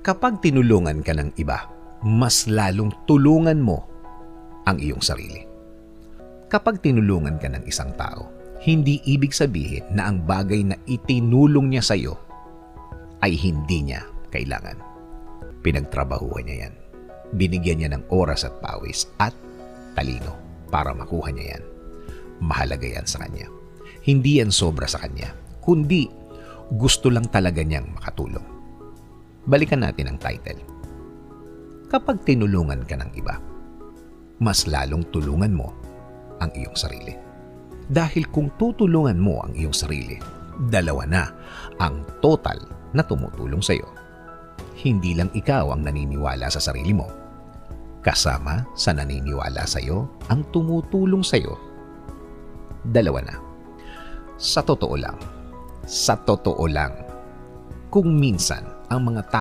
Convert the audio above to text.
Kapag tinulungan ka ng iba, mas lalong tulungan mo ang iyong sarili. Kapag tinulungan ka ng isang tao, hindi ibig sabihin na ang bagay na itinulong niya sa iyo ay hindi niya kailangan. Pinagtrabahuhan niya yan. Binigyan niya ng oras at pawis at talino para makuha niya yan. Mahalaga yan sa kanya. Hindi yan sobra sa kanya, kundi gusto lang talaga niyang makatulong. Balikan natin ang title. Kapag tinulungan ka ng iba, mas lalong tulungan mo ang iyong sarili. Dahil kung tutulungan mo ang iyong sarili, dalawa na ang total na tumutulong sa iyo. Hindi lang ikaw ang naniniwala sa sarili mo. Kasama sa naniniwala sa iyo ang tumutulong sa iyo. Dalawa na. Sa totoo lang, kung minsan ang mga